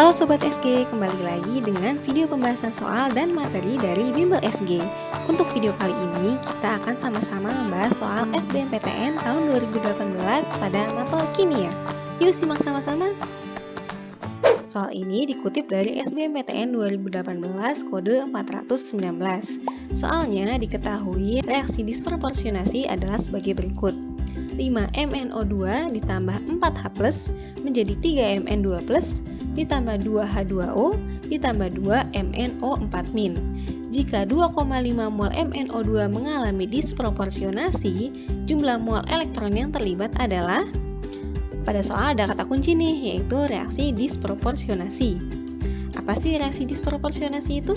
Halo Sobat SG, kembali lagi dengan video pembahasan soal dan materi dari Bimbel SG. Untuk video kali ini, kita akan sama-sama membahas soal SBMPTN tahun 2018 pada mapel kimia. Yuk simak sama-sama. Soal ini dikutip dari SBMPTN 2018 kode 419. Soalnya diketahui reaksi disproporsionasi adalah sebagai berikut. 5MnO2 ditambah 4H+, menjadi 3Mn2+, ditambah 2H2O, ditambah 2MnO4-. Jika 2,5 mol MnO2 mengalami disproporsionasi, jumlah mol elektron yang terlibat adalah, pada soal ada kata kunci nih, yaitu reaksi disproporsionasi. Apa sih reaksi disproporsionasi itu?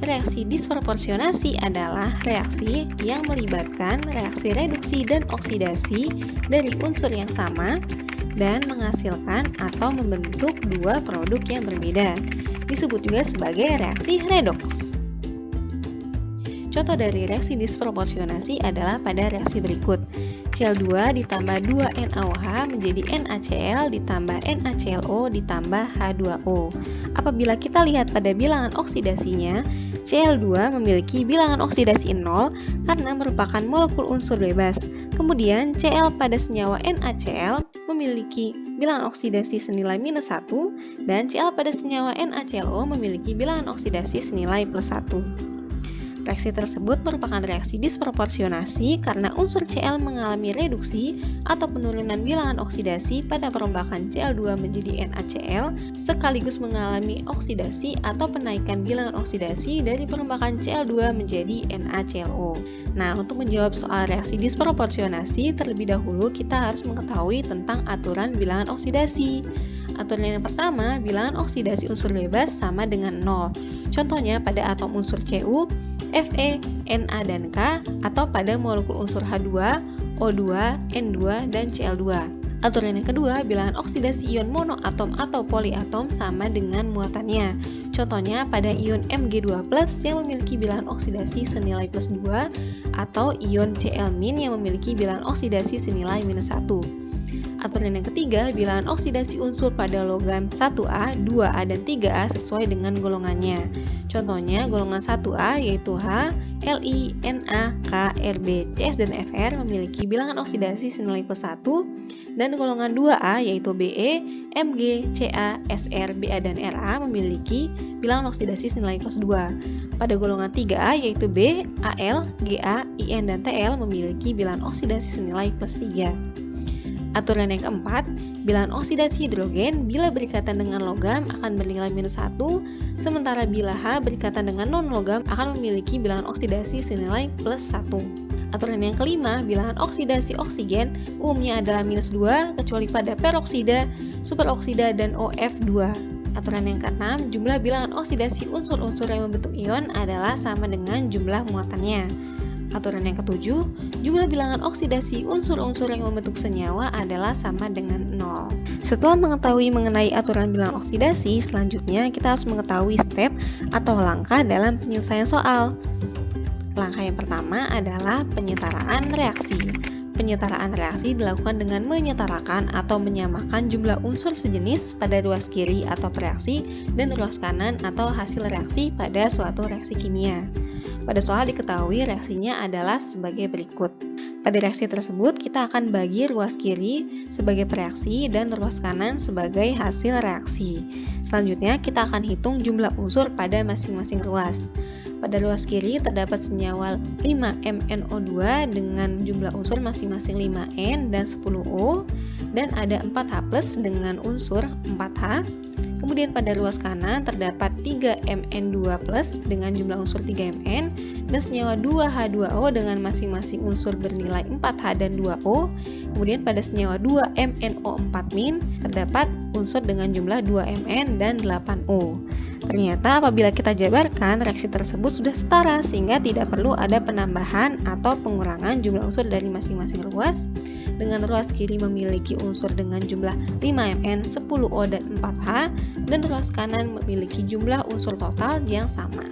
Reaksi disproporsionasi adalah reaksi yang melibatkan reaksi reduksi dan oksidasi dari unsur yang sama dan menghasilkan atau membentuk dua produk yang berbeda. Disebut juga sebagai reaksi redoks. Contoh dari reaksi disproporsionasi adalah pada reaksi berikut. Cl2 ditambah 2NaOH menjadi NaCl ditambah NaClO ditambah H2O. Apabila kita lihat pada bilangan oksidasinya, Cl2 memiliki bilangan oksidasi 0 karena merupakan molekul unsur bebas. Kemudian Cl pada senyawa NaCl memiliki bilangan oksidasi senilai -1 dan Cl pada senyawa NaClO memiliki bilangan oksidasi senilai +1. Reaksi tersebut merupakan reaksi disproporsionasi karena unsur Cl mengalami reduksi atau penurunan bilangan oksidasi pada perombakan Cl2 menjadi NaCl sekaligus mengalami oksidasi atau penaikan bilangan oksidasi dari perombakan Cl2 menjadi NaClO. Nah, untuk menjawab soal reaksi disproporsionasi, terlebih dahulu kita harus mengetahui tentang aturan bilangan oksidasi. Aturan yang pertama, bilangan oksidasi unsur bebas sama dengan 0. Contohnya pada atom unsur Cu, Fe, Na, dan K, atau pada molekul unsur H2, O2, N2, dan Cl2. Aturan yang kedua, bilangan oksidasi ion monoatom atau poliatom sama dengan muatannya. Contohnya pada ion Mg2+ yang memiliki bilangan oksidasi senilai +2 atau ion Cl- yang memiliki bilangan oksidasi senilai -1. Aturan yang ketiga, bilangan oksidasi unsur pada logam 1A, 2A, dan 3A sesuai dengan golongannya. Contohnya, golongan 1A yaitu H, Li, Na, K, Rb, Cs, dan Fr memiliki bilangan oksidasi senilai +1, dan golongan 2A yaitu Be, Mg, Ca, Sr, Ba, dan Ra memiliki bilangan oksidasi senilai +2. Pada golongan 3A yaitu B, Al, Ga, In, dan Tl memiliki bilangan oksidasi senilai +3. Aturan yang keempat, bilangan oksidasi hidrogen bila berikatan dengan logam akan bernilai -1, sementara bila H berikatan dengan non-logam akan memiliki bilangan oksidasi senilai +1. Aturan yang kelima, bilangan oksidasi oksigen umumnya adalah -2 kecuali pada peroksida, superoksida, dan OF2. Aturan yang keenam, jumlah bilangan oksidasi unsur-unsur yang membentuk ion adalah sama dengan jumlah muatannya. Aturan yang ketujuh, jumlah bilangan oksidasi unsur-unsur yang membentuk senyawa adalah sama dengan 0. Setelah mengetahui mengenai aturan bilangan oksidasi, selanjutnya kita harus mengetahui step atau langkah dalam penyelesaian soal. Langkah yang pertama adalah penyetaraan reaksi. Penyetaraan reaksi dilakukan dengan menyetarakan atau menyamakan jumlah unsur sejenis pada ruas kiri atau reaksi dan ruas kanan atau hasil reaksi pada suatu reaksi kimia. Pada soal diketahui reaksinya adalah sebagai berikut. Pada reaksi tersebut kita akan bagi ruas kiri sebagai pereaksi dan ruas kanan sebagai hasil reaksi. Selanjutnya kita akan hitung jumlah unsur pada masing-masing ruas. Pada ruas kiri terdapat senyawa 5MnO2 dengan jumlah unsur masing-masing 5N dan 10O, dan ada 4H+ dengan unsur 4H. Kemudian pada ruas kanan terdapat 3Mn2+ dengan jumlah unsur 3Mn dan senyawa 2H2O dengan masing-masing unsur bernilai 4H dan 2O. Kemudian pada senyawa 2MnO4- terdapat unsur dengan jumlah 2Mn dan 8O. Ternyata apabila kita jabarkan, reaksi tersebut sudah setara sehingga tidak perlu ada penambahan atau pengurangan jumlah unsur dari masing-masing ruas. Dengan ruas kiri memiliki unsur dengan jumlah 5Mn, 10O, dan 4H, dan ruas kanan memiliki jumlah unsur total yang sama.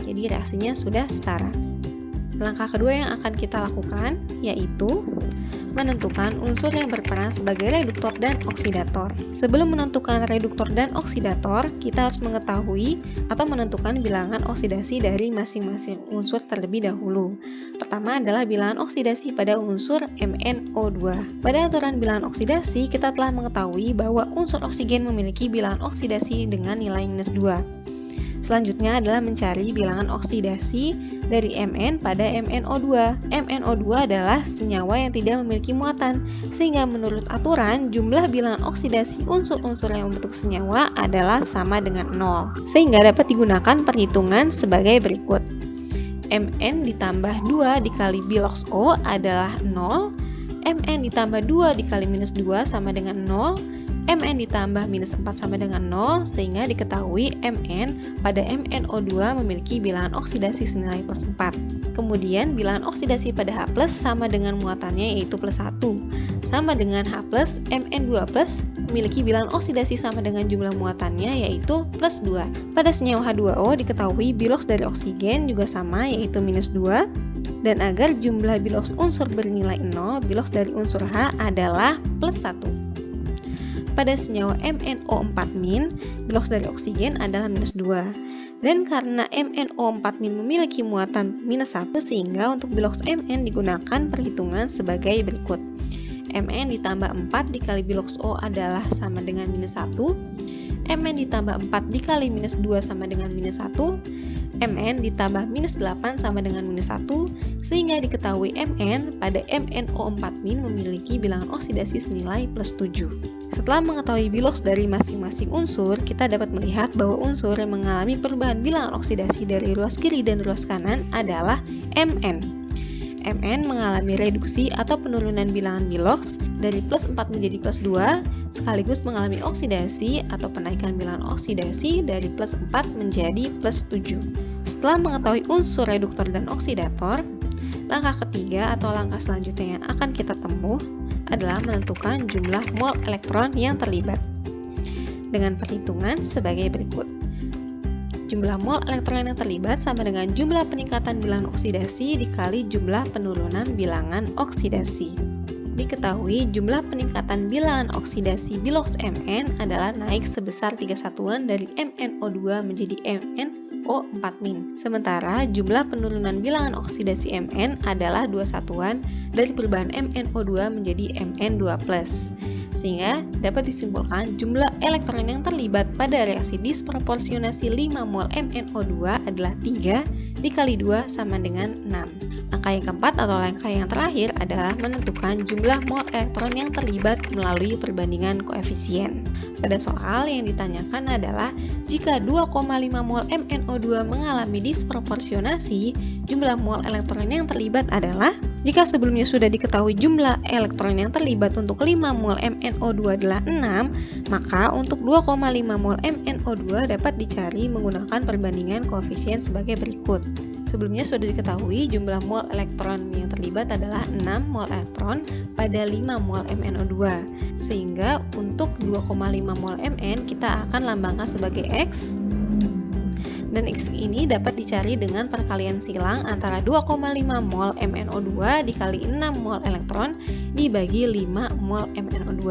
Jadi reaksinya sudah setara. Langkah kedua yang akan kita lakukan yaitu menentukan unsur yang berperan sebagai reduktor dan oksidator. Sebelum menentukan reduktor dan oksidator, kita harus mengetahui atau menentukan bilangan oksidasi dari masing-masing unsur terlebih dahulu. Pertama adalah bilangan oksidasi pada unsur MnO2. Pada aturan bilangan oksidasi, kita telah mengetahui bahwa unsur oksigen memiliki bilangan oksidasi dengan nilai -2. Selanjutnya adalah mencari bilangan oksidasi dari Mn pada MnO2. MnO2 adalah senyawa yang tidak memiliki muatan, sehingga menurut aturan jumlah bilangan oksidasi unsur-unsur yang membentuk senyawa adalah sama dengan 0. Sehingga dapat digunakan perhitungan sebagai berikut. Mn ditambah 2 dikali bilox O adalah 0, Mn ditambah 2 dikali -2 sama dengan 0, Mn ditambah -4 sama dengan 0, sehingga diketahui Mn pada MnO2 memiliki bilangan oksidasi senilai +4. Kemudian bilangan oksidasi pada H+ sama dengan muatannya yaitu +1. Sama dengan H+, Mn2+ memiliki bilangan oksidasi sama dengan jumlah muatannya yaitu +2. Pada senyawa H2O diketahui bilox dari oksigen juga sama yaitu -2. Dan agar jumlah bilox unsur bernilai 0, bilox dari unsur H adalah +1. Pada senyawa MnO4-, bilox dari oksigen adalah -2. Dan karena MnO4- memiliki muatan -1, sehingga untuk bilox Mn digunakan perhitungan sebagai berikut. Mn ditambah 4 dikali bilox O adalah sama dengan -1. Mn ditambah 4 dikali -2 sama dengan -1. Mn ditambah -8 sama dengan -1, sehingga diketahui Mn pada MnO4- memiliki bilangan oksidasi senilai +7. Setelah mengetahui bilox dari masing-masing unsur, kita dapat melihat bahwa unsur yang mengalami perubahan bilangan oksidasi dari ruas kiri dan ruas kanan adalah Mn. Mn mengalami reduksi atau penurunan bilangan bilox dari +4 menjadi +2, sekaligus mengalami oksidasi atau penaikan bilangan oksidasi dari +4 menjadi +7. Setelah mengetahui unsur reduktor dan oksidator, langkah ketiga atau langkah selanjutnya yang akan kita tempuh adalah menentukan jumlah mol elektron yang terlibat. Dengan perhitungan sebagai berikut. Jumlah mol elektron yang terlibat sama dengan jumlah peningkatan bilangan oksidasi dikali jumlah penurunan bilangan oksidasi. Diketahui jumlah peningkatan bilangan oksidasi bilox Mn adalah naik sebesar 3 satuan dari MnO2 menjadi MnO4-. Sementara jumlah penurunan bilangan oksidasi Mn adalah 2 satuan dari perubahan MnO2 menjadi Mn2+. Sehingga dapat disimpulkan jumlah elektron yang terlibat pada reaksi disproporsionasi 5 mol MnO2 adalah 3 dikali 2 sama dengan 6. Langkah yang keempat atau langkah yang terakhir adalah menentukan jumlah mol elektron yang terlibat melalui perbandingan koefisien. Pada soal yang ditanyakan adalah jika 2,5 mol MnO2 mengalami disproporsionasi, jumlah mol elektron yang terlibat adalah, jika sebelumnya sudah diketahui jumlah elektron yang terlibat untuk 5 mol MnO2 adalah 6, maka untuk 2,5 mol MnO2 dapat dicari menggunakan perbandingan koefisien sebagai berikut. Sebelumnya sudah diketahui jumlah mol elektron yang terlibat adalah 6 mol elektron pada 5 mol MnO2. Sehingga untuk 2,5 mol Mn kita akan lambangkan sebagai X. Dan X ini dapat dicari dengan perkalian silang antara 2,5 mol MnO2 dikali 6 mol elektron dibagi 5 mol MnO2.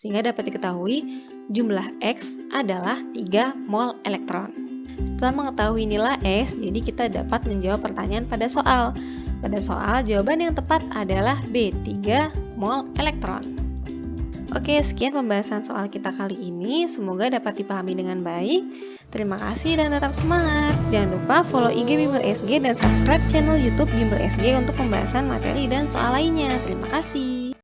Sehingga dapat diketahui jumlah X adalah 3 mol elektron. Setelah mengetahui nilai X, jadi kita dapat menjawab pertanyaan pada soal. Pada soal, jawaban yang tepat adalah B, 3 mol elektron. Oke, sekian pembahasan soal kita kali ini. Semoga dapat dipahami dengan baik. Terima kasih dan tetap semangat. Jangan lupa follow IG Bimbel SG dan subscribe channel YouTube Bimbel SG untuk pembahasan materi dan soal lainnya. Terima kasih.